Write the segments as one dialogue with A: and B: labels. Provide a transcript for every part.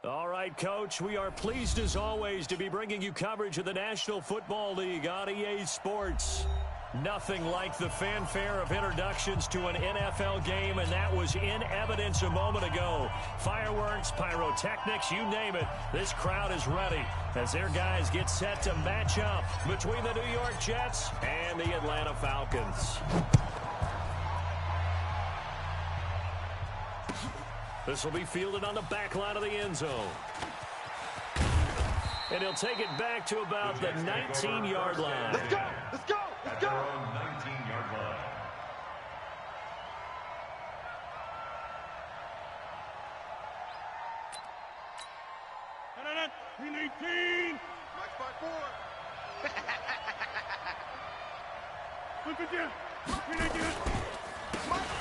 A: All right, Coach, we are pleased as always to be bringing you coverage of the National Football League on EA Sports. Nothing like the fanfare of introductions to an NFL game, and that was in evidence a moment ago. Fireworks, pyrotechnics, you name it. This crowd is ready as their guys get set to match up between the New York Jets and the Atlanta Falcons. This will be fielded on the back line of the end zone. And he'll take it back to about the 19-yard line.
B: Let's go! Let's go! Let's go!
C: 19-yard line.
B: Green 18! Max 5-4! Look at you! Green 18!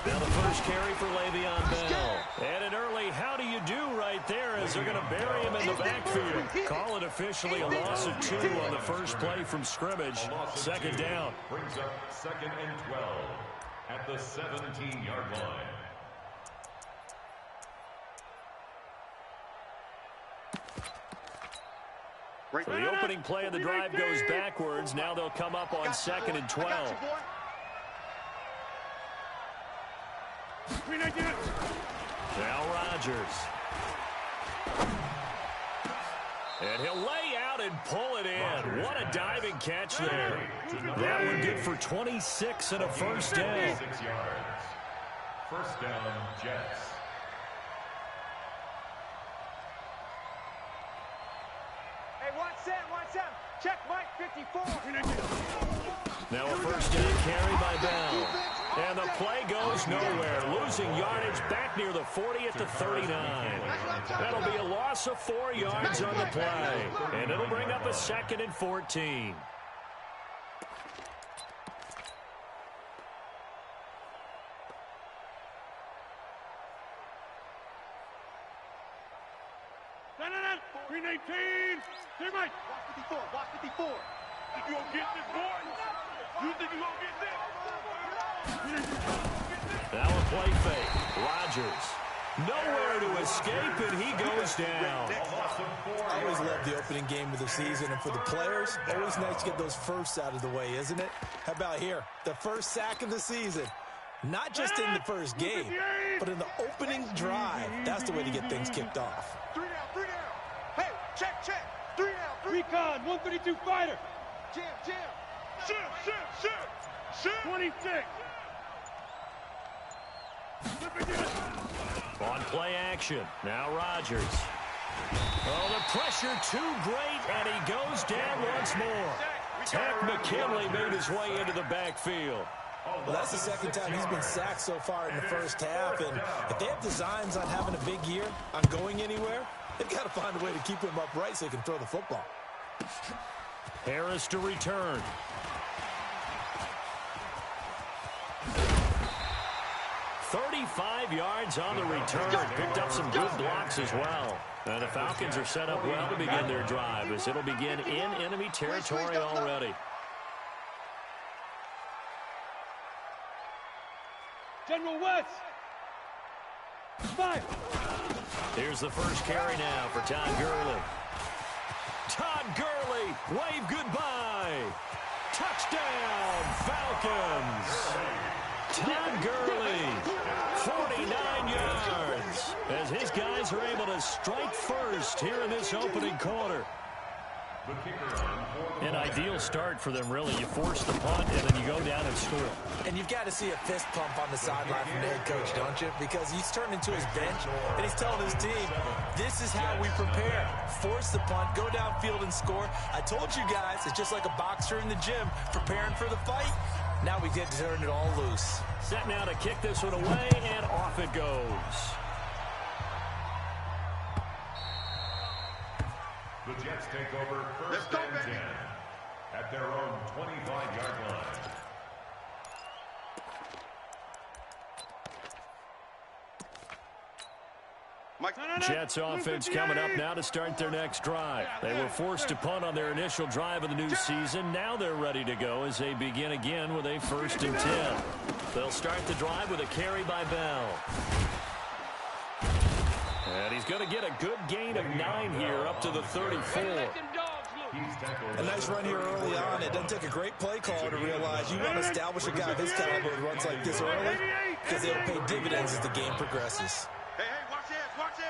A: Now the first carry for Le'Veon Bell. And an early how do you do right there as they're going to bury him in the backfield. Call it officially a loss of 2 on the first play from scrimmage. Second down.
C: Brings up 2nd and 12 at the 17-yard line.
A: So the opening play of the drive goes backwards. Now they'll come up on 2nd and 12. Now Rodgers. And he'll lay out and pull it in. What a diving catch there. That one good for 26 and a first down.
C: 6 yards. First down, Jets.
B: Hey, watch Sam. Check Mike 54.
A: Now a first down carry by Bell. And the play goes nowhere. Losing yardage back near the 40 at the 39. That'll be a loss of 4 yards on the play. And it'll bring up a 2nd and 14.
B: Green 18! Hey, Mike! Watch 54! Think you gonna get this, boy? You think you gonna get this?
A: Now a play fake. Rodgers. Nowhere to escape, and he goes down.
D: I always love the opening game of the season, and for the players, always nice to get those firsts out of the way, isn't it? How about here? The first sack of the season. Not just in the first game, but in the opening drive. That's the way to get things kicked off.
B: 3 down. Hey, check. 3 down. Recon, 132 fighter. Jam. Shoot. 26.
A: On play action. Now Rodgers. Oh, the pressure too great, and he goes down once more. Takk McKinley made his way into the backfield.
D: Well, that's the second time he's been sacked so far in the first half, and if they have designs on having a big year, on going anywhere, they've got to find a way to keep him upright so he can throw the football.
A: Harris to return. "35 yards on the return." Picked up some good blocks as well. And the Falcons are set up well to begin their drive as it'll begin in enemy territory already.
B: General West. 5.
A: Here's the first carry now for Todd Gurley. Todd Gurley, wave goodbye. Touchdown, Falcons. Todd Gurley, 49 yards, as his guys are able to strike first here in this opening quarter. An ideal start for them, really. You force the punt, and then you go down and score.
D: And you've got to see a fist pump on the sideline from the head coach, don't you? Because he's turned into his bench, and he's telling his team, this is how we prepare. Force the punt, go downfield and score. I told you guys, it's just like a boxer in the gym preparing for the fight. Now we get to turn it all loose.
A: Set now to kick this one away, and off it goes.
C: The Jets take over first and 10 at their own 25-yard line.
A: Jets offense coming up now to start their next drive. They were forced to punt on their initial drive of the new season. Now they're ready to go as they begin again with a 1st and 10. They'll start the drive with a carry by Bell. And he's he's going to get a good gain of 9 here up to the 34.
D: A nice run here early on. It doesn't take a great play caller to realize you want to establish a guy of his caliber with runs like this early because they'll pay dividends as the game progresses.
B: Hey, watch this, watch this.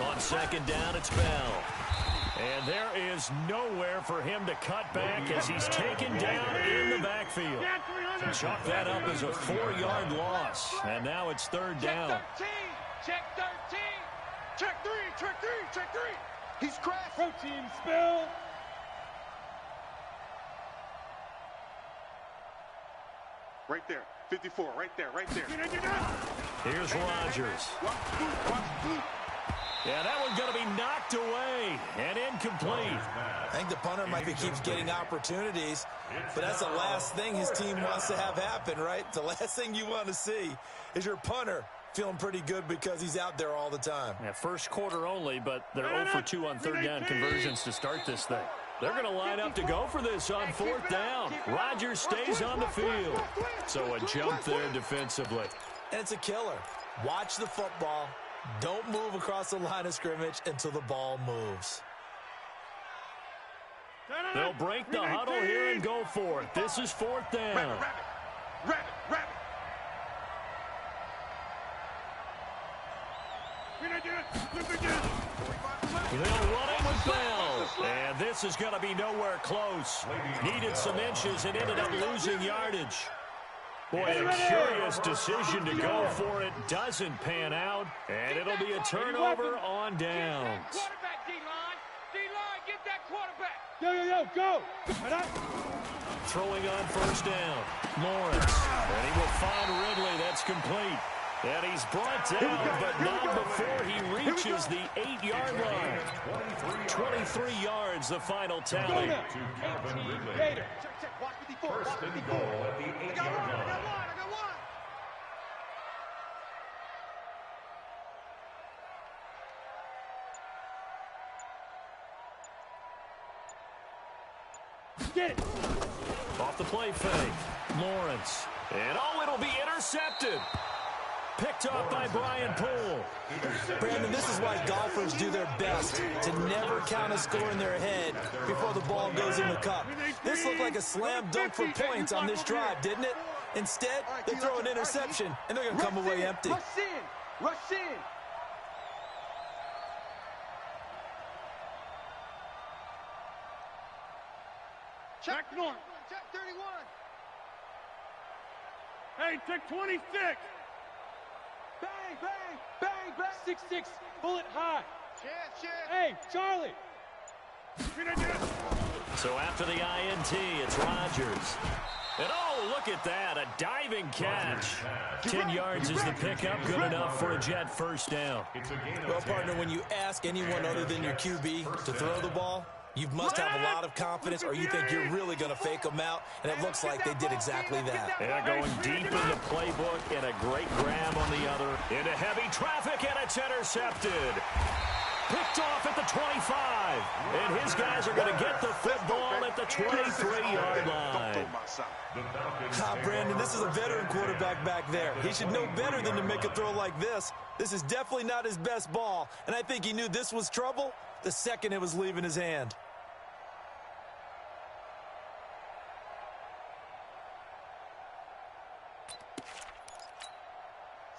A: On second down, it's Bell. And there is nowhere for him to cut back as he's taken down in the backfield. Chalk that up as a 4-yard loss. And now it's third down.
B: Check 13. Check 3. Check 3. Check 3. He's crashed.
E: Protein spill.
B: Right there. 54. Right there. Right there.
A: Here's Rodgers. Yeah, that one's going to be knocked away and incomplete.
D: I think the punter might be keeps getting opportunities, but that's the last thing his team wants to have happen, right? The last thing you want to see is your punter feeling pretty good because he's out there all the time.
A: Yeah, first quarter only, but they're 0 for 2 on third down conversions to start this thing. They're going to line up to go for this on fourth down. Rodgers stays on the field. So a jump there defensively.
D: And it's a killer. Watch the football. Don't move across the line of scrimmage until the ball moves.
A: They'll break the huddle here and go for it. This is fourth down.
B: Rabbit.
A: They'll run it with Bell. And this is going to be nowhere close. Needed some inches and ended up losing yardage. Boy, a curious decision to go for it. Doesn't pan out. And it'll be a turnover on downs.
B: Quarterback, D-line. D-line, get that quarterback.
E: Yo, go.
A: Throwing on first down. Lawrence. And he will find Ridley. That's complete. And he's brought down, but not before he reaches the 8-yard line. 23 yards, the final tally.
E: Gator.
C: First and goal at the 8-yard line.
B: I got one.
E: Get it.
A: Off the play fake. Lawrence. And it'll be intercepted. Picked off by Brian Poole.
D: Brandon, this is why golfers do their best to never count a score in their head before the ball goes in the cup. This looked like a slam dunk for points on this drive, didn't it? Instead, they throw an interception, and they're going to come away empty.
E: Rush in.
B: Check North. Check 31. Hey, check 26.
E: Bang. 6'6", bullet high.
B: Chance.
E: Hey, Charlie.
A: So after the INT, it's Rodgers. And look at that, a diving catch. 10 yards is the pickup, good enough for a Jet first down.
D: Well, partner, when you ask anyone other than your QB to throw the ball, you must have a lot of confidence or you think you're really going to fake them out, and it looks like they did exactly that.
A: Yeah, going deep in the playbook and a great grab on the other. Into heavy traffic, and it's intercepted. Picked off at the 25. And his guys are going to get the football at the 23-yard line.
D: Brandon, this is a veteran quarterback back there. He should know better than to make a throw like this. This is definitely not his best ball, and I think he knew this was trouble the second it was leaving his hand.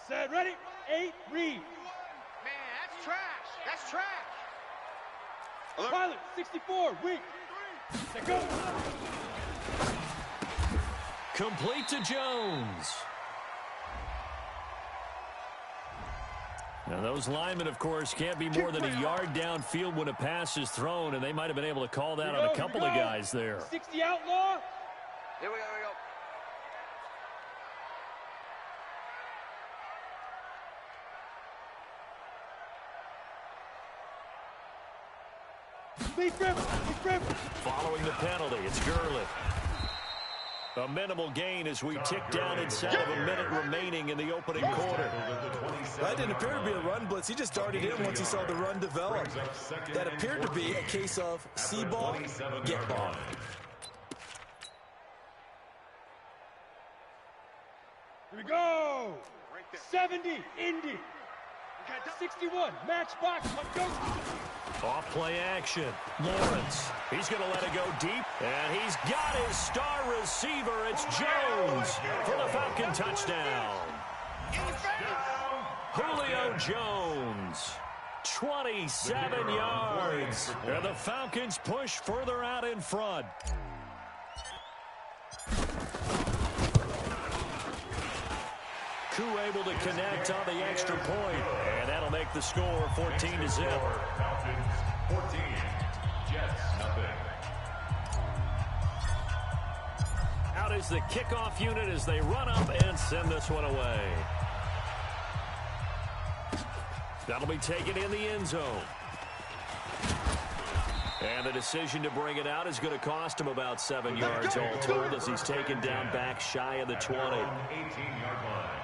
E: Set, ready, 8, read.
B: Man, that's trash. That's trash.
E: Pilot, 64, weak. Set, go.
A: Complete to Jones. Now, those linemen, of course, can't be more than a yard downfield when a pass is thrown, and they might have been able to call that on a couple of guys there.
E: 60 outlaw.
B: Here we go.
E: Big grip.
A: Following the penalty, it's Gurley. A minimal gain as we tick down inside of a minute remaining in the opening quarter.
D: That didn't appear to be a run blitz. He just darted in once he saw the run develop. That appeared to be a case of see ball, get ball.
E: Here we go. 70, Indy. 61, matchbox, let's go.
A: Off play action. Lawrence. He's going to let it go deep. And he's got his star receiver. It's Jones for the Falcon touchdown. Julio Jones. 27 yards. And the Falcons push further out in front. Koo able to connect on the extra point, and that'll make the score 14-0.
C: Falcons 14, Jets nothing.
A: Out is the kickoff unit as they run up and send this one away. That'll be taken in the end zone. And the decision to bring it out is going to cost him about 7 yards all told as he's taken down back shy of the 20.
C: 18-yard line.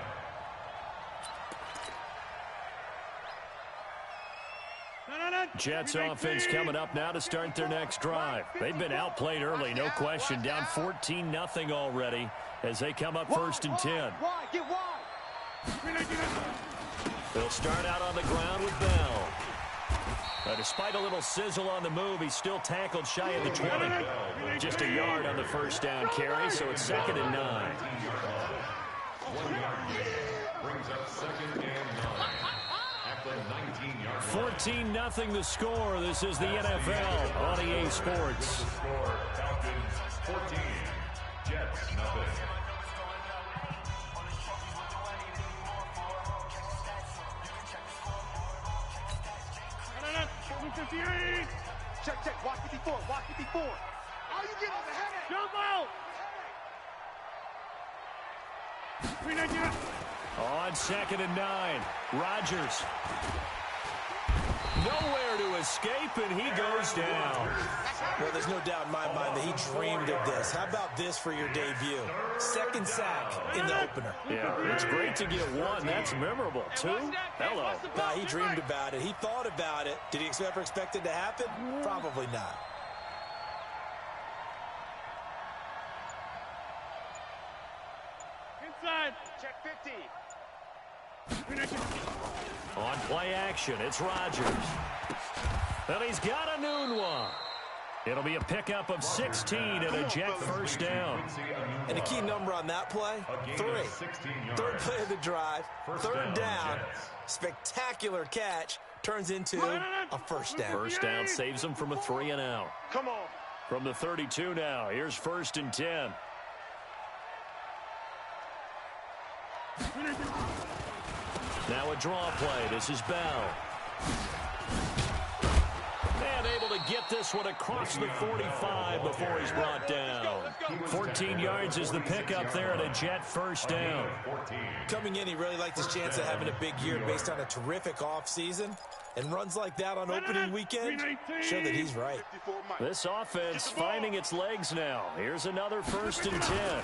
A: Jets offense coming up now to start their next drive. They've been outplayed early, no question. Down 14-0 already as they come up 1st and 10. They'll start out on the ground with Bell. Despite a little sizzle on the move, he's still tackled shy of the 20. Just a yard on the first down carry, so it's 2nd and 9.
C: 1 yard gain brings up 2nd and 9.
A: 14-0 the score. This is the NFL on EA Sports.
C: Falcons 14, Jets nothing.
B: Check, watch 54, watch 54. All you get on the head. Jump out.
A: On 2nd and 9, Rodgers. Nowhere to escape, and he goes down.
D: Well, there's no doubt in my mind that he dreamed of this. How about this for your debut? 2nd sack in the opener.
A: Yeah, it's great to get 1. That's memorable. 2? Hello.
D: He dreamed about it. He thought about it. Did he ever expect it to happen? Probably not.
B: Inside. Check 50.
A: On play action, it's Rodgers. And he's got a noon one. It'll be a pickup of 16 and a Jet first down.
D: And a key number on that play, 3. 3rd play of the drive, 3rd down. Spectacular catch turns into a first down.
A: First down saves him from a 3 and out.
B: Come on.
A: From the 32 now, here's 1st and 10. Now a draw play. This is Bell. And able to get this one across the 45 before he's brought down. 14 yards is the pickup there and a Jet first down.
D: Coming in, he really liked his chance of having a big year based on a terrific offseason. And runs like that on opening weekend show that he's right.
A: This offense finding its legs now. Here's another 1st and 10.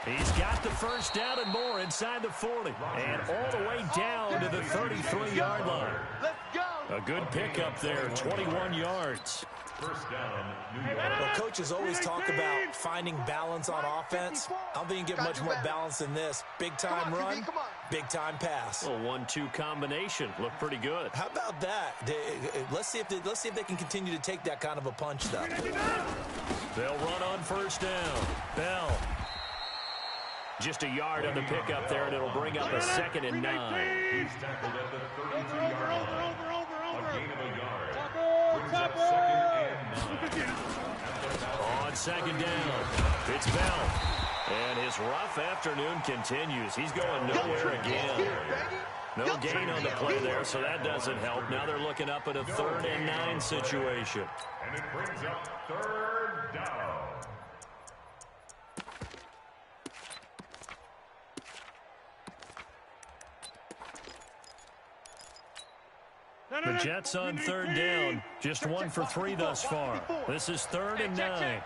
A: He's got the first down and more inside the 40. And all the way down to the 33-yard line.
B: Let's go.
A: A good pickup there, 21 yards.
C: First down, New York.
D: Well, coaches always talk about finding balance on offense. I don't think you can get much more balance than this. Big-time run, big-time pass.
A: A 1-2 combination. Looked pretty good.
D: How about that? Let's see if they can continue to take that kind of a punch, though.
A: They'll run on first down. Bell. Just a yard on the pickup there, and it'll bring up a 2nd and 9.
C: He's tackled at the 32-yard line. A gain of a yard. Brings up 2nd and 9.
A: On 2nd down, it's Bell. And his rough afternoon continues. He's going nowhere again. No gain on the play there, so that doesn't help. Now they're looking up at a 3rd and 9 situation.
C: And it brings up 3rd down.
A: The Jets on 3rd down. Just 1 for 3 thus far. This is 3rd and 9.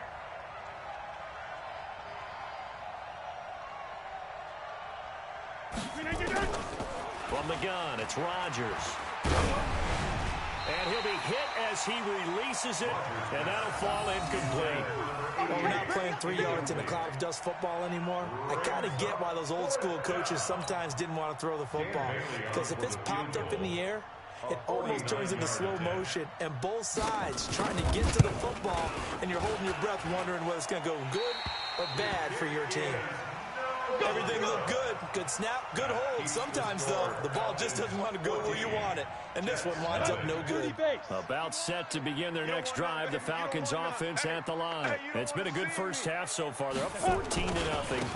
A: From the gun, it's Rodgers. And he'll be hit as he releases it, and that'll fall incomplete.
D: Well, we're not playing 3 yards in a cloud of dust football anymore. I kind of get why those old school coaches sometimes didn't want to throw the football. Because if it's popped up in the air, it almost turns into slow motion, and both sides trying to get to the football, and you're holding your breath wondering whether it's going to go good or bad for your team. Everything looked good. Good snap, good hold. Sometimes, though, the ball just doesn't want to go where you want it, and this one winds up no good.
A: About set to begin their next drive, the Falcons offense at the line. It's been a good first half so far. They're up 14-0.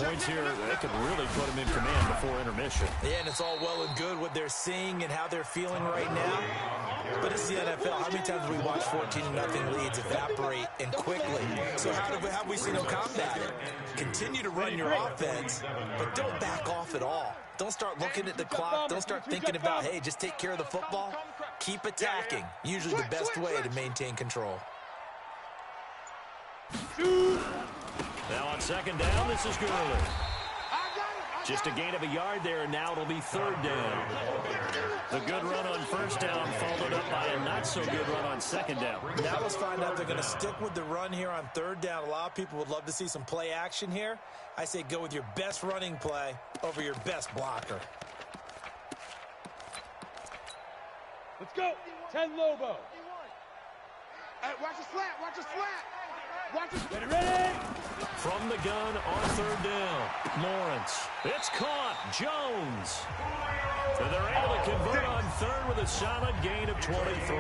A: Points here, they could really put them in command before intermission.
D: Yeah, and it's all well and good what they're seeing and how they're feeling right now. But this is the NFL. How many times have we watched 14-0 leads evaporate and quickly? So how have we seen them combat it? Continue to run your offense, but don't back off at all. Don't start looking at the clock. Don't start thinking about, hey, just take care of the football. Keep attacking. Usually the best way to maintain control.
A: Now on second down, this is Gurley. Just a gain of a yard there, and now it'll be third down. The good run on first down followed up by a not-so-good run on second down.
D: Now let's find out if they're going to stick with the run here on third down. A lot of people would love to see some play action here. I say go with your best running play over your best blocker.
E: Let's go. 10 Lobo.
B: Hey, watch the slat. Watch the slat. Watch the
E: Get it ready.
A: From the gun on third down, Lawrence. It's caught. Jones. So they're able to convert on third with a solid gain of 23.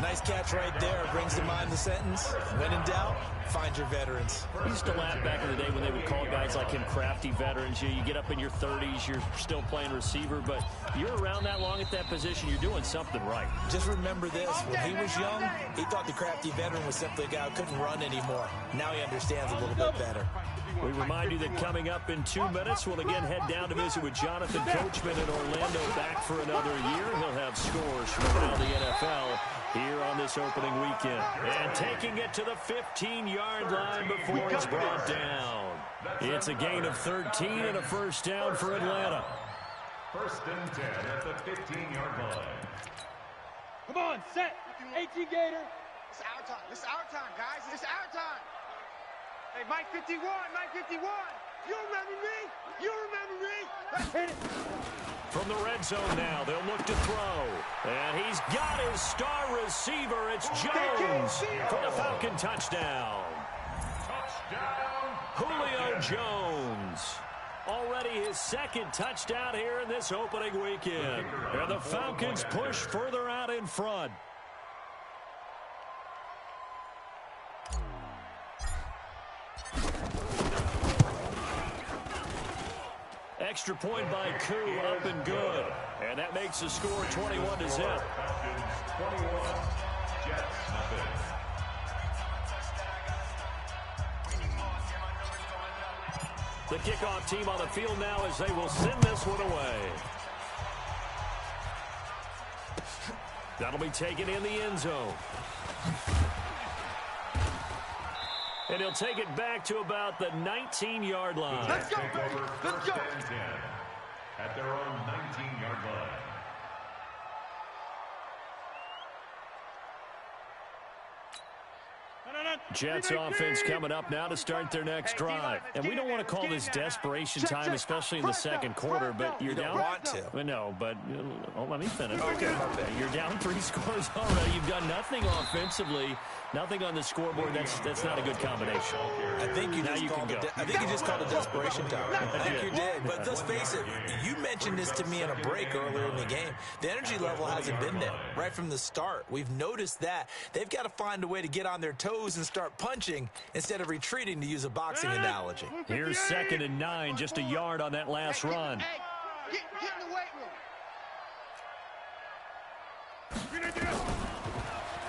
D: Nice catch right there. Brings to mind the sentence, when in doubt, find your veterans.
A: I used to laugh back in the day when they would call guys like him crafty veterans. You get up in your 30s, you're still playing receiver, but you're around that long at that position, you're doing something right.
D: Just remember this. When he was young, he thought the crafty veteran was simply a guy who couldn't run anymore. Now he understands a little bit better.
A: We remind you that coming up in 2 minutes, we'll again head down to visit with Jonathan Coachman in Orlando, back for another year. He'll have scores from around the NFL here on this opening weekend. And taking it to the 15-yard line before it's brought down. It's a gain of 13 and a first down for Atlanta.
C: First and 10 at the 15-yard line.
E: Come on, set. 18 Gator.
B: It's our time. It's our time, guys. It's our time. Hey, Mike 51. Mike 51. You remember me? You remember me?
E: Hit it.
A: From the red zone now, they'll look to throw. And he's got his star receiver. It's Jones for the Falcon touchdown.
C: Touchdown,
A: Julio Jones. Already his second touchdown here in this opening weekend. And the Falcons push further out in front. Extra point by Koo, up and good. And that makes the score 21-0.
C: Falcons 21, Jets nothing.
A: The kickoff team on the field now as they will send this one away. That'll be taken in the end zone. And he'll take it back to about the 19-yard line.
B: Let's go,
C: Take
B: baby.
C: over
B: Let's
C: first
B: go.
C: and 10 at their own 19-yard line.
A: Jets offense coming up now to start their next drive. And we don't want to call this desperation time, especially in the second quarter, but you're down.
D: Want to.
A: Well, no, but let me finish.
D: Okay, my bad.
A: You're down 3 scores already. You've done nothing offensively, nothing on the scoreboard. That's not a good combination.
D: I think you
A: Now
D: just
A: you can
D: called
A: go.
D: I think you just called a desperation time. I think you did. But let's face it, you mentioned this to me in a break earlier in the game. The energy level hasn't been there right from the start. We've noticed that. They've got to find a way to get on their toes and start punching instead of retreating, to use a boxing analogy.
A: Here's 2nd and 9, just a yard on that last run.
B: Hey, get in the weight room.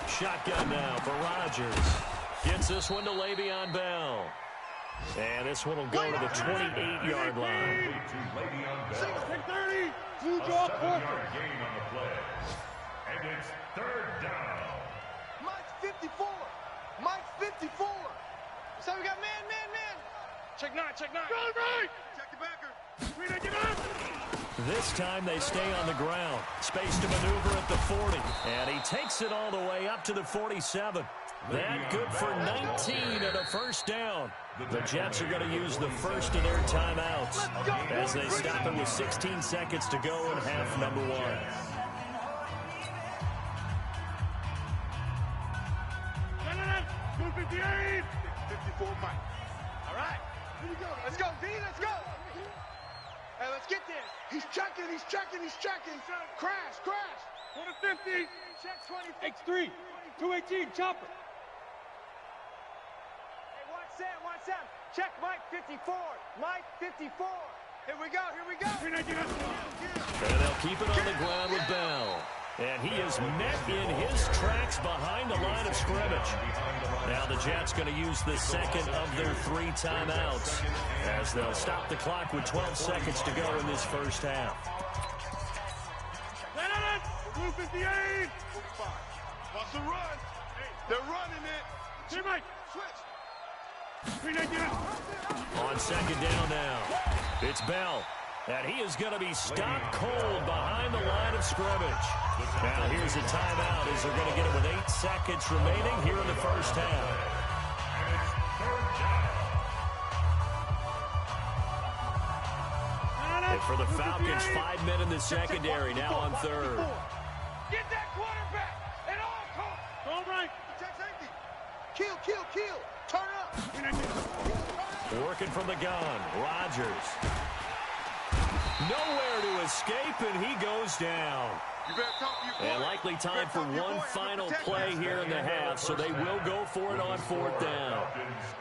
A: Shotgun now for Rodgers. Gets this one to Le'Veon Bell. And this one will go to the 28-yard line.
C: To Le'Veon Bell.
E: 30.
C: A
E: 2-draw
C: 7-yard
E: corner.
C: gain on the play. And it's third down.
B: Mike's 54. Mike's 54. So we got man. Check 9. Right. Check the backer. Get up.
A: This time they stay on the ground. Space to maneuver at the 40. And he takes it all the way up to the 47. That good for 19 and a first down. The Jets are going to use the first of their timeouts as they stop it with 16 seconds to go in half number one.
B: 258. 54 Mike. All right. Here we go. Let's go, D. Let's go. Hey, let's get this. He's checking. He's checking. He's checking. Crash. Crash.
E: 150.
B: Check 20.
E: X3. 218. Chopper.
B: Hey, watch Sam. Check Mike 54. Mike 54. Here we go. Here we go.
A: And they'll keep it on the ground with Bell. And he is met in his tracks behind the line of scrimmage. Now the Jets going to use the second of their 3 timeouts as they'll stop the clock with 12 seconds to go in this first half.
B: 258. Wants to run. They're running it.
E: Here, Mike.
B: Switch.
E: 399.
A: On second down now, it's Bell. And he is going to be stopped cold behind the line of scrimmage. Now here's a timeout as they're going to get it with 8 seconds remaining here in the first half. And for the Falcons, 5 men in the secondary now on third.
B: Get that quarterback at all costs.
E: All right.
B: Check safety. Kill. Turn up.
A: Working from the gun, Rodgers. Nowhere to escape, and he goes down. And likely time for one final play here in the half, so they will go for it on 4th down.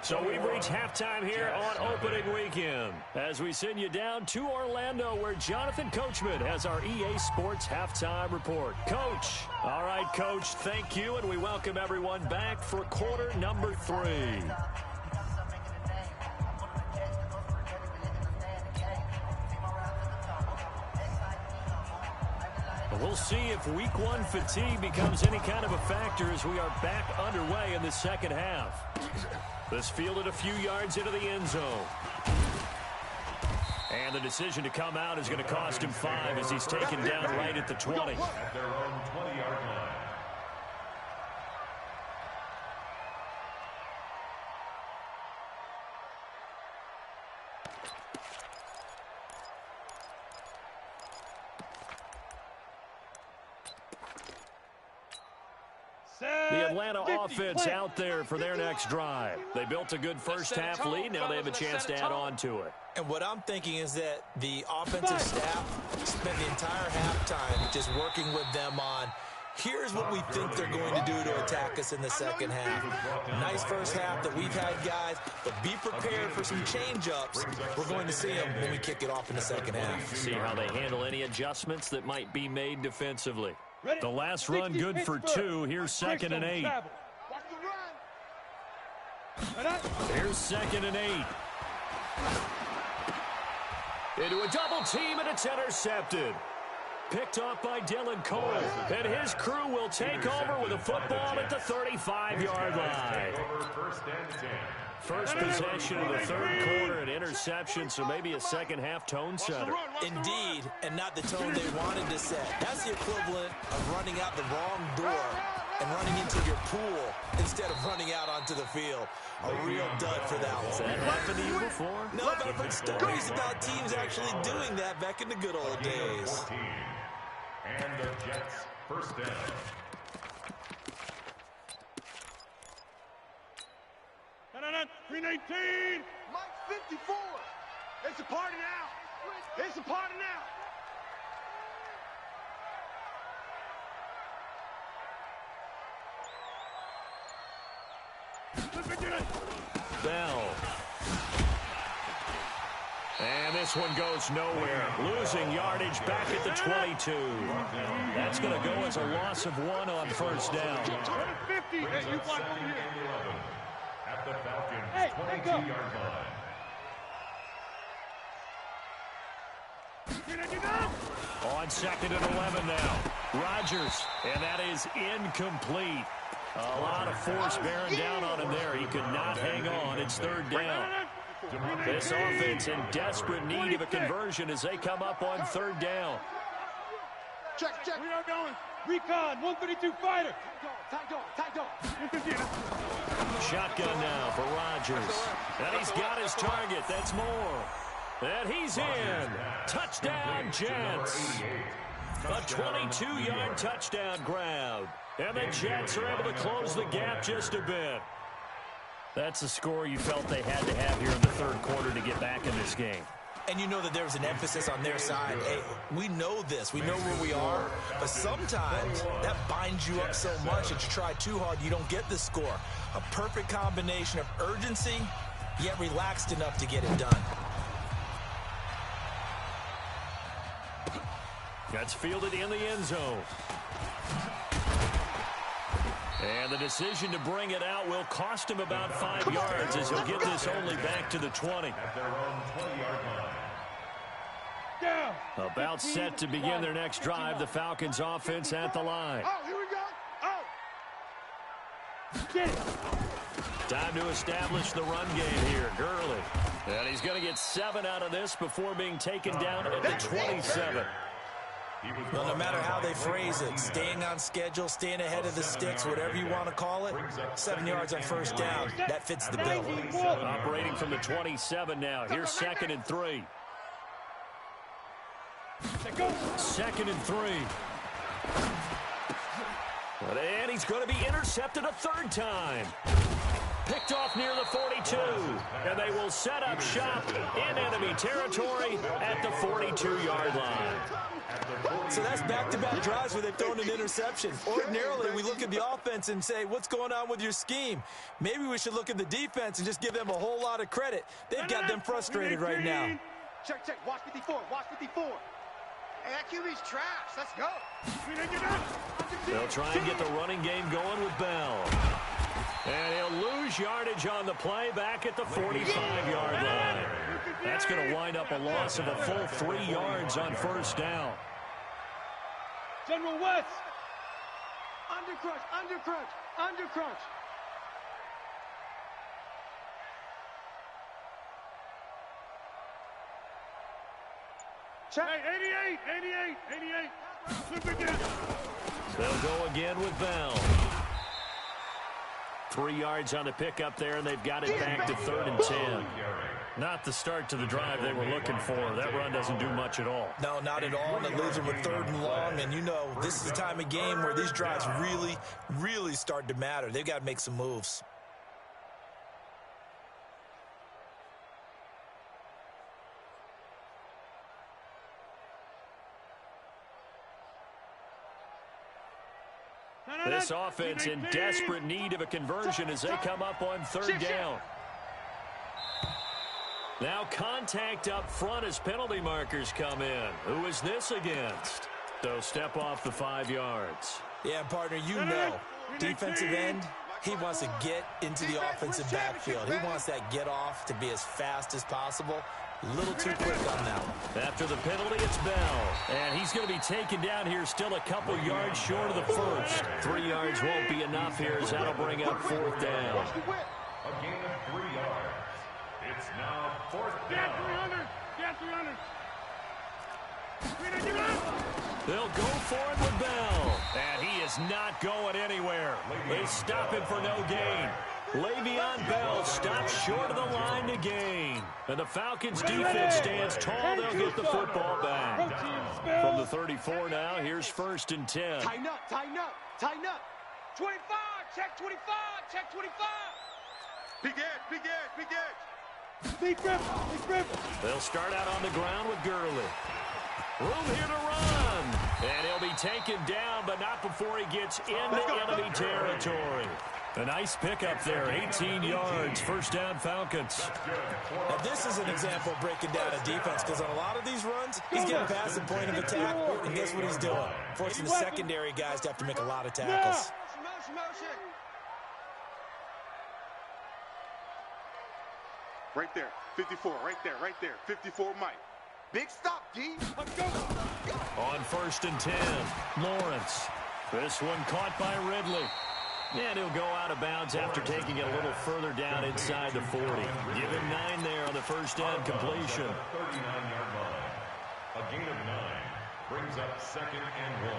A: So we've reached halftime here on opening weekend as we send you down to Orlando where Jonathan Coachman has our EA Sports halftime report. Coach. All right, Coach, thank you, and we welcome everyone back for quarter number 3. We'll see if week 1 fatigue becomes any kind of a factor as we are back underway in the second half. This fielded a few yards into the end zone. And the decision to come out is going to cost him 5 as he's taken down right at the 20.
C: At their own 20-yard line.
A: The Atlanta offense out there for their next drive. They built a good first half lead. Now they have a chance to add on to it.
D: And what I'm thinking is that the offensive staff spent the entire halftime just working with them on, here's what we think they're going to do to attack us in the second half. Nice first half that we've had, guys, but be prepared for some change-ups. We're going to see them when we kick it off in the second half.
A: See how they handle any adjustments that might be made defensively. The last run good for 2. Here's 2nd and 8.
B: Watch the run.
A: Here's 2nd and 8. Into a double team, and it's intercepted. Picked off by Dylan Cole. And his crew will take over with a football at the 35-yard line. First possession of the third quarter, an interception, so maybe a second half tone setter.
D: Indeed, and not the tone they wanted to set. That's the equivalent of running out the wrong door and running into your pool instead of running out onto the field. A real dud for that one.
A: Has that happened to you before?
D: No, but I've heard stories about teams actually doing that back in the good old days.
C: And the Jets first down.
E: No, 319.
B: Mike 54. It's a party now. It's a party now.
A: Bell. And this one goes nowhere. Losing yardage back at the 22. That's going to go as a loss of 1 on first down.
E: 50. Hey, you block over here.
C: At the Falcons' 22-yard line.
A: On 2nd and 11 now. Rodgers, and that is incomplete. A lot of force bearing down on him there. He could not hang on. It's 3rd down. This offense in desperate need of a conversion as they come up on 3rd down.
B: Check.
E: We are going. Recon, 132 fighter.
B: Tight dog.
A: Shotgun now for Rodgers. And he's got his target. That's Moore. And he's in. Touchdown, Jets. A 22-yard touchdown grab. And the Jets are able to close the gap just a bit. That's a score you felt they had to have here in the third quarter to get back in this game.
D: And you know that there was an emphasis on their side. Hey, we know this. We know where we are. But sometimes that binds you up so much that you try too hard, you don't get the score. A perfect combination of urgency, yet relaxed enough to get it done.
A: That's fielded in the end zone. And the decision to bring it out will cost him about 5 yards as he'll get this only back to the 20.
C: At their own 20-yard line.
A: About set to begin their next drive, the Falcons offense at the line.
B: Oh, here we go. Oh.
A: Time to establish the run game here. Gurley. And he's going to get 7 out of this before being taken down at the 27.
D: Well, no matter how they phrase it, staying on schedule, staying ahead of the sticks, whatever you want to call it, 7 yards on first down, that fits the bill.
A: Operating from the 27 now. Here's 2nd and 3. 2nd and 3. And he's going to be intercepted a 3rd time. Picked off near the 42. And they will set up shop in enemy territory at the 42-yard line.
D: So that's back-to-back drives where they've thrown an interception. Ordinarily, we look at the offense and say, what's going on with your scheme? Maybe we should look at the defense and just give them a whole lot of credit. They've got them frustrated right now.
B: Check. Watch 54. Hey, that QB's trash. Let's go.
A: They'll try and get the running game going with Bell. And he'll lose yardage on the play back at the 45-yard line. That's going to wind up a loss of a full 3 yards on first down.
E: General West.
B: Undercrunch.
E: Check. Hey, 88. Flip again.
A: They'll go again with Bell. 3 yards on the pickup there, and they've got it back to 3rd and 10. Not the start to the drive they were looking for. That run doesn't do much at all.
D: No, not at all, and it leaves them with 3rd and long. And you know, this is the time of game where these drives really start to matter. They've got to make some moves.
A: This offense in desperate need of a conversion as they come up on 3rd down. Now contact up front as penalty markers come in. Who is this against? So step off the 5 yards.
D: Yeah, partner, you know, defensive end, he wants to get into the offensive backfield. He wants that get off to be as fast as possible. A little too quick on that one.
A: After the penalty, it's Bell. And he's going to be taken down here still a couple yards short of the first. 3 yards won't be enough here as that'll bring up 4th down.
C: A gain of 3 yards. It's now 4th down.
E: Get 300.
A: They'll go for it with Bell. And he is not going anywhere. They stop him for no gain. Le'Veon Bell stops short of the line to gain. And the Falcons defense stands tall. They'll get the football back. From the 34 now, here's 1st and 10.
B: Tighten up. 25. Check 25. Big edge.
E: Big grip.
A: They'll start out on the ground with Gurley. Room here to run. And he'll be taken down, but not before he gets into enemy territory. A nice pickup there, 18 yards, 1st down Falcons.
D: Now this is an example of breaking down a defense, because on a lot of these runs, he's getting past the point of attack, and guess what he's doing? Forcing the secondary guys to have to make a lot of tackles.
B: Motion. Right there, 54, right there. 54, Mike. Big stop, D. Let's go.
A: On 1st and 10, Lawrence. This one caught by Ridley. And he'll go out of bounds after taking it a little further down inside the 40. Give him 9 there on the 1st down completion.
C: 39-yard line. A gain of 9 brings up 2nd and 1.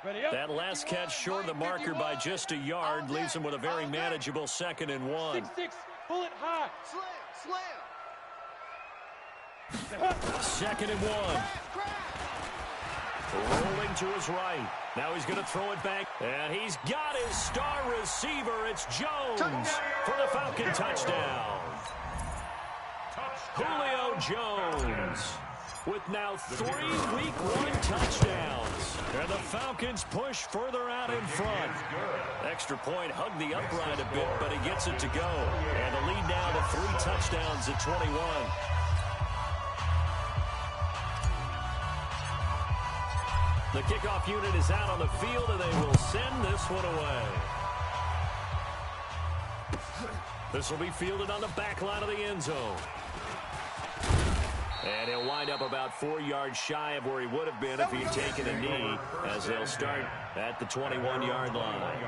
E: Ready up.
A: That last catch short of the marker by just a yard leaves him with a very manageable 2nd and 1.
E: 6-6. Pull it high.
B: Slam.
A: 2nd and 1. Rolling to his right. Now he's going to throw it back. And he's got his star receiver. It's Jones for the Falcon touchdown. Julio Jones with now 3 Week 1 touchdowns. And the Falcons push further out in front. Extra point hugged the upright a bit, but he gets it to go. And the lead now to 3 touchdowns at 21. The kickoff unit is out on the field, and they will send this one away. This will be fielded on the back line of the end zone. And he'll wind up about 4 yards shy of where he would have been if he had taken a knee, as they'll start at the 21-yard line.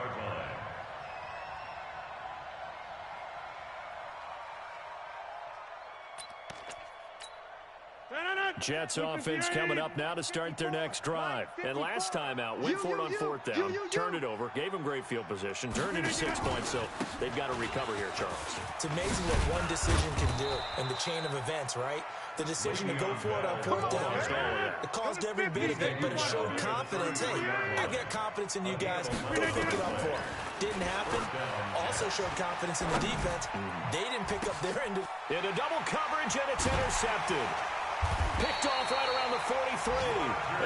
A: Jets offense coming up now to start their next drive. And last time out, went for it on 4th down, turned it over, gave them great field position, turned into 6 points, so they've got to recover here, Charles.
D: It's amazing what one decision can do in the chain of events, right? The decision to go for it on 4th down, it caused every bit of it, but it showed confidence. Hey, I got confidence in you guys. Go pick it up for them. Didn't happen. Also showed confidence in the defense. They didn't pick up their end.
A: Into double coverage, and it's intercepted. Picked off right around the 43.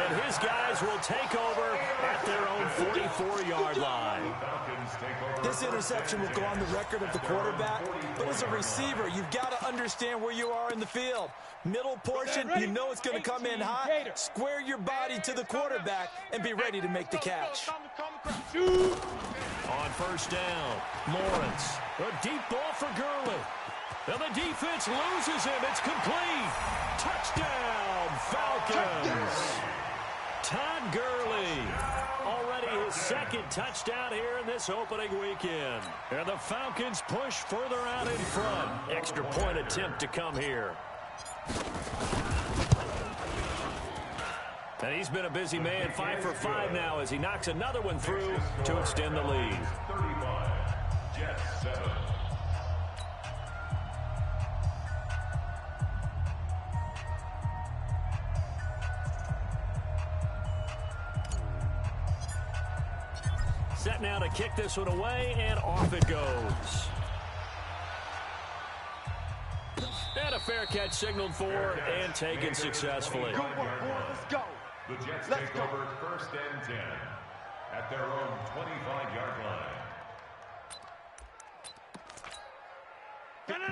A: And his guys will take over at their own 44-yard line.
D: This interception will go on the record of the quarterback, but as a receiver, you've got to understand where you are in the field. Middle portion, you know it's going to come in hot. Square your body to the quarterback and be ready to make the catch.
A: On 1st down, Lawrence. A deep ball for Gurley. And the defense loses him. It's complete. Touchdown, Falcons. Todd Gurley. Already his 2nd touchdown here in this opening weekend. And the Falcons push further out in front. Extra point attempt to come here. And he's been a busy man, 5 for 5 now as he knocks another one through to extend the lead.
C: 35, Jets 7.
A: Set now to kick this one away, and off it goes. And a fair catch signaled for and taken successfully.
B: Let's go.
C: The Jets take over 1st and 10 at their own 25-yard line.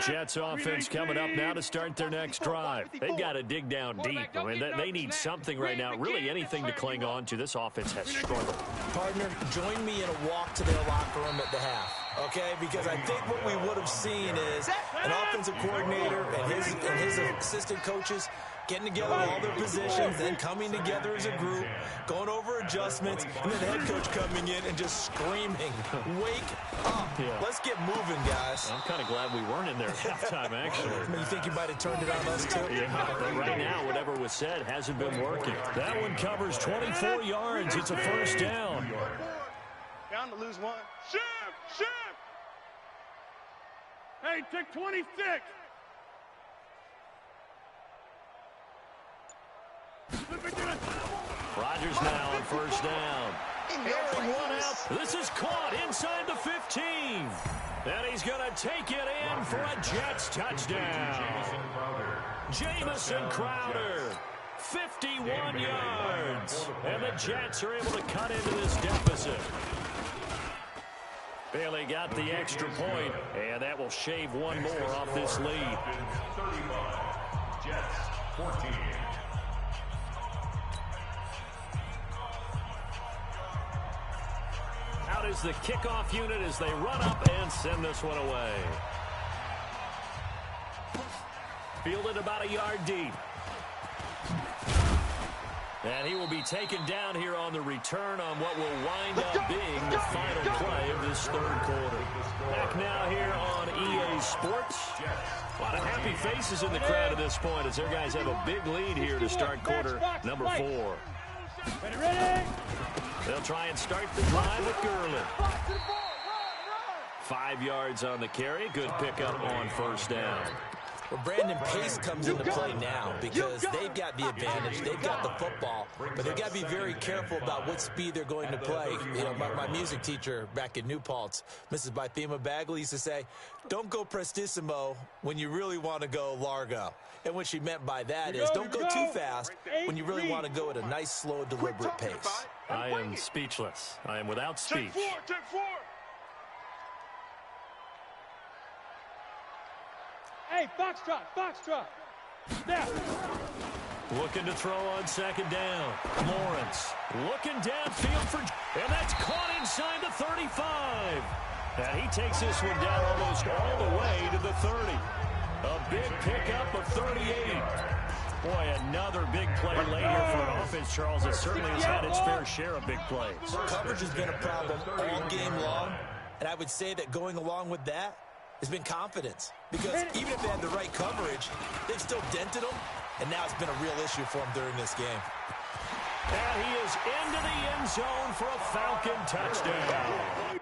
A: Jets offense coming up now to start their next drive. They've got to dig down deep. I mean, they need something right now, really anything to cling on to. This offense has struggled.
D: Partner, join me in a walk to their locker room at the half, okay? Because I think what we would have seen is an offensive coordinator and his assistant coaches getting together all their positions, then coming together as a group, going over adjustments, and then the head coach coming in and just screaming, wake up.
A: Yeah.
D: Let's get moving, guys.
A: I'm kind of glad we weren't in there at halftime, actually.
D: I mean, you think you might have turned it on us, too?
A: Yeah, but right now, whatever was said hasn't been working. That one covers 24 yards. It's a 1st down.
B: Down to lose 1.
E: Shift! Hey, take 26.
A: Rodgers now on 1st down. Airing one out. This is caught inside the 15. And he's going to take it in for a Jets touchdown. Jamison Crowder, 51 yards. And the Jets are able to cut into this deficit. Bailey got the extra point, and that will shave one more off this lead.
C: 35, Jets 14.
A: Out is the kickoff unit as they run up and send this one away. Fielded about a yard deep. And he will be taken down here on the return on what will wind up being the final play of this 3rd quarter. Back now here on EA Sports. A lot of happy faces in the crowd at this point as their guys have a big lead here to start quarter number 4.
E: Ready?
A: They'll try and start the drive with Gurley. 5 yards on the carry. Good pickup on first down.
D: Well, Brandon, pace comes into play now because they've got the advantage. They've got the football, but they've got to be very careful about what speed they're going to play. You know, my music teacher back in New Paltz, Mrs. Bythema Bagley, used to say, don't go prestissimo when you really want to go largo. And what she meant by that is don't go too fast when you really want to go at a nice, slow, deliberate pace.
A: I am speechless. I am without speech.
B: Take four.
E: Hey, foxtrot. Snap.
A: Looking to throw on second down. Lawrence looking downfield for... And that's caught inside the 35. And he takes this one down almost all the way to the 30. A big pickup of 38. Boy, another big play late here for an offense, Charles, that certainly has had its fair share of big plays.
D: Coverage has been a problem all game long, and I would say that going along with that has been confidence. Because even if they had the right coverage, they've still dented them, and now it's been a real issue for them during this game.
A: And he is into the end zone for a Falcon touchdown.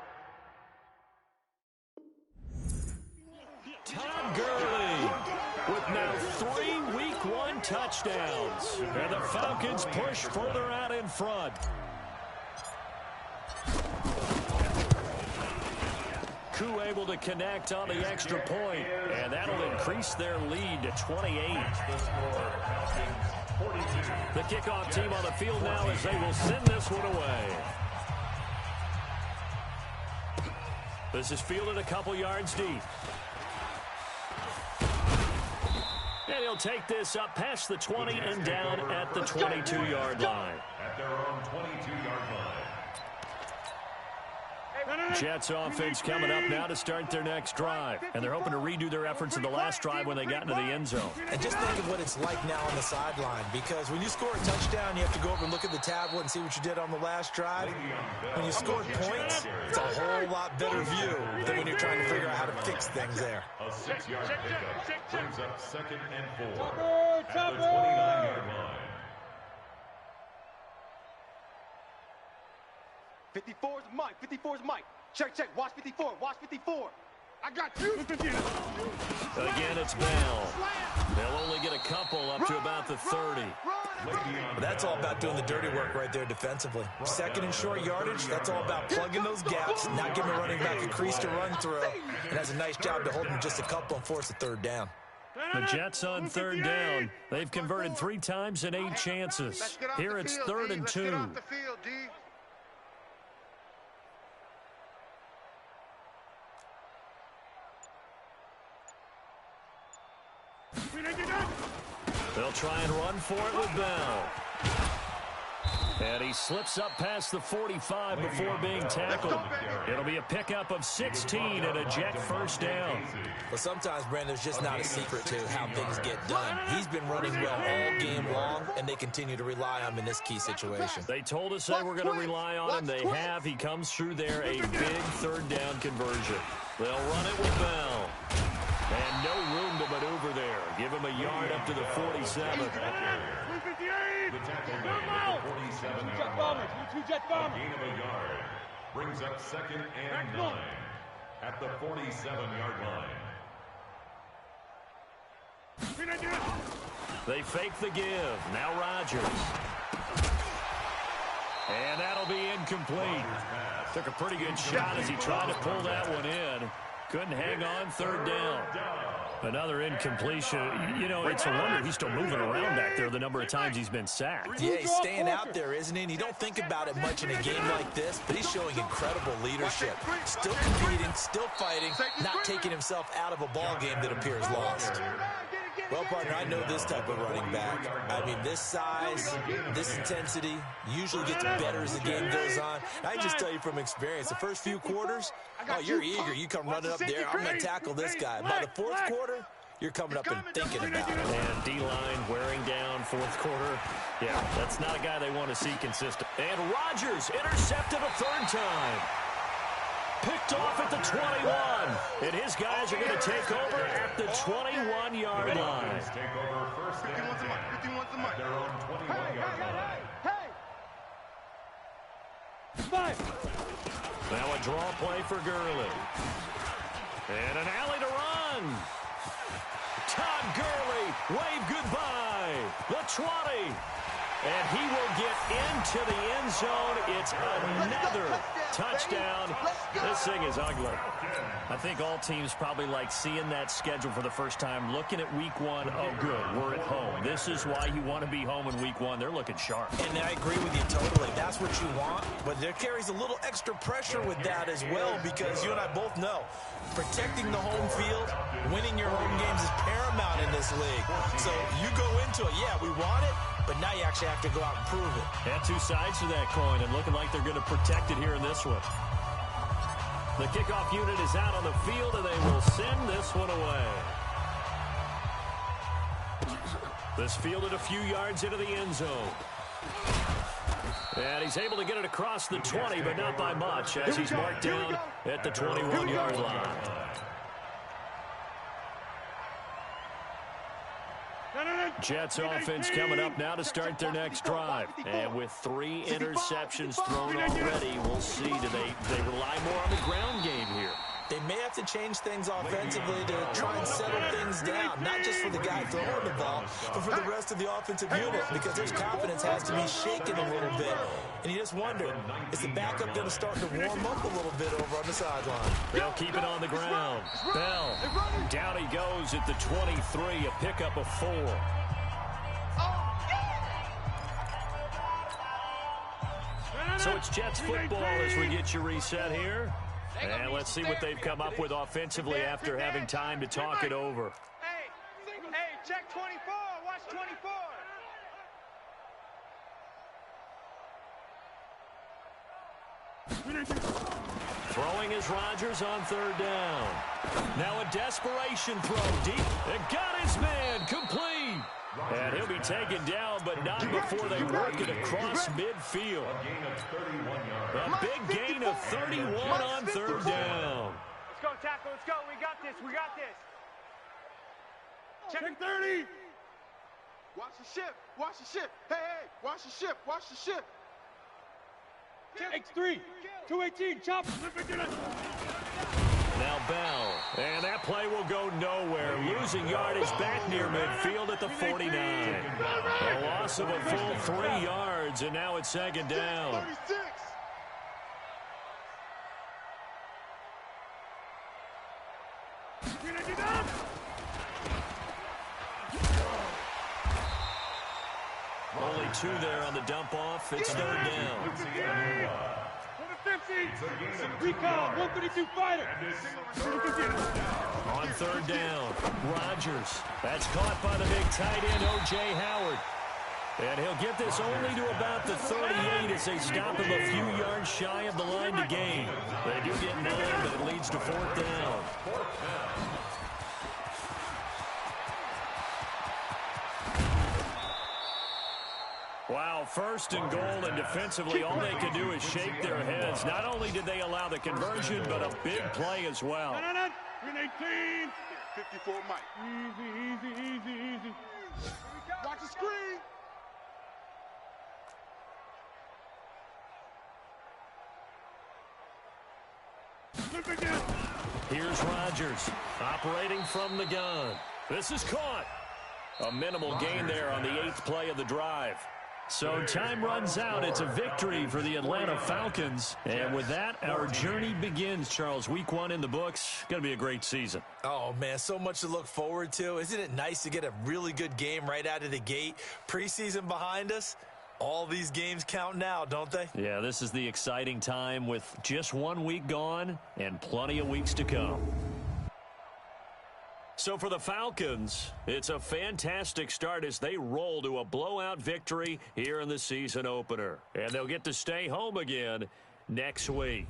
A: Todd Gurley with now 3 Week 1 touchdowns. And the Falcons push further out in front. Koo able to connect on the extra point, and that'll increase their lead to 28. The kickoff team on the field now as they will send this one away. This is fielded a couple yards deep. And he'll take this up past the 20 and down at the 22-yard line.
C: At their own 22-yard line.
A: Jets offense coming up now to start their next drive. And they're hoping to redo their efforts in the last drive when they got into the end zone.
D: And just think of what it's like now on the sideline, because when you score a touchdown, you have to go over and look at the tablet and see what you did on the last drive. When you scored points, it's a whole lot better view than when you're trying to figure out how to fix things there.
C: A 6-yard pickup brings up 2nd and 4 at the 29-yard line.
B: 54's Mike. 54's Mike. Check. Watch 54. Watch 54. I got you.
A: Again, it's Bell. They'll only get a couple up to about the 30.
D: But that's all about doing the dirty work right there defensively. 2nd and short yardage, that's all about plugging those gaps, not giving a running back a crease to run through, and has a nice job to hold him just a couple and force a 3rd down.
A: The Jets on 3rd down. They've converted 3 times in 8 chances. Here it's 3rd and 2. They'll try and run for it with Bell. And he slips up past the 45 before being tackled. It'll be a pickup of 16 and a Jet first down.
D: Well, sometimes, Brandon, there's just not a secret to how things get done. He's been running well all game long, and they continue to rely on him in this key situation.
A: They told us they were going to rely on him. They have. He comes through there, a big 3rd down conversion. They'll run it with Bell. And no room to maneuver there. Give him a yard up to the 47.
C: The tackle made at the 47-yard line. A gain of a yard. Brings up 2nd and 9 at the 47-yard line.
A: They fake the give. Now Rodgers. And that'll be incomplete. Took a pretty good shot as he tried to pull that one in. Couldn't hang on 3rd down. Another incompletion. You know, it's a wonder he's still moving around back there the number of times he's been sacked.
D: Yeah, he's staying out there, isn't he? And you don't think about it much in a game like this, but he's showing incredible leadership. Still competing, still fighting, not taking himself out of a ball game that appears lost. Well, partner, I know this type of running back. I mean, this size, this intensity usually gets better as the game goes on. I can just tell you from experience, the first few quarters, oh, you're eager. You come running up there, I'm going to tackle this guy. By the 4th quarter, you're coming up and thinking about it.
A: And D-line wearing down 4th quarter. Yeah, that's not a guy they want to see consistent. And Rodgers intercepted a 3rd time. Picked off at the 21. And his guys are going to take over at the 21-yard line.
C: Take over 1st and 10 at their own 21-yard line.
E: 5.
A: Now a draw play for Gurley. And an alley to run. Todd Gurley, wave goodbye. The 20. And he will get into the end zone. It's another touchdown. This thing is ugly. I think all teams probably like seeing that schedule for the first time, looking at week 1. Oh, good, we're at home. This is why you want to be home in week 1. They're looking sharp.
D: And I agree with you totally. That's what you want. But there carries a little extra pressure with that as well, because you and I both know protecting the home field, winning your home games is paramount in this league. So you go into it, yeah, we want it, but now you actually have to go out and prove it.
A: And two sides to that coin, and looking like they're going to protect it here in this one. The kickoff unit is out on the field, and they will send this one away. This fielded a few yards into the end zone. And he's able to get it across the 20, but not by much, as he's marked down at the 21-yard line. Jets offense coming up now to start their next drive. And with 3 interceptions thrown already, we'll see. Do they rely more on the ground game here?
D: They may have to change things offensively to try and settle things down, not just for the guy throwing the ball, but for the rest of the offensive unit, because their confidence has to be shaken a little bit. And you just wonder, is the backup going to start to warm up a little bit over on the sideline?
A: They'll keep it on the ground. Bell, down he goes at the 23, a pickup of 4. So it's Jets football as we get you reset here. And let's see what they've come up with offensively after having time to talk it over.
B: Hey, check 24. Watch 24.
A: Throwing is Rodgers on 3rd down. Now a desperation throw deep. And got his man complete. And he'll be taken down, but not before they work it across midfield. A big gain of 31 on 3rd down.
B: Let's go, tackle. Let's go. We got this. We got this.
E: Check 30.
B: Watch the ship. Watch the ship. Hey, watch the ship. Watch the ship.
E: X3. 218. Chop.
A: Now Bell, and that play will go nowhere. Losing yardage back near midfield at the 49. A loss of a full 3 yards, and now it's 2nd down.
B: 36.
A: Only 2 there on the dump off. It's 3rd down.
E: Recon, 132 fighter.
A: On 3rd down, Rodgers. That's caught by the big tight end, O.J. Howard. And he'll get this only to about the 38 as they stop him a few yards shy of the line to gain. They do get 9, but it leads to 4th down. Wow, 1st and goal, and defensively all they can do is shake their heads. Not only did they allow the conversion, but a big play as well.
E: 18.
B: 54 Mike.
E: Easy.
B: Watch the screen.
A: Here's Rodgers operating from the gun. This is caught. A minimal gain there on the 8th play of the drive. So time runs out. It's a victory for the Atlanta Falcons. And with that, our journey begins, Charles. Week 1 in the books. Going to be a great season.
D: Oh, man, so much to look forward to. Isn't it nice to get a really good game right out of the gate? Preseason behind us. All these games count now, don't they?
A: Yeah, this is the exciting time with just 1 week gone and plenty of weeks to come. So for the Falcons, it's a fantastic start as they roll to a blowout victory here in the season opener. And they'll get to stay home again next week.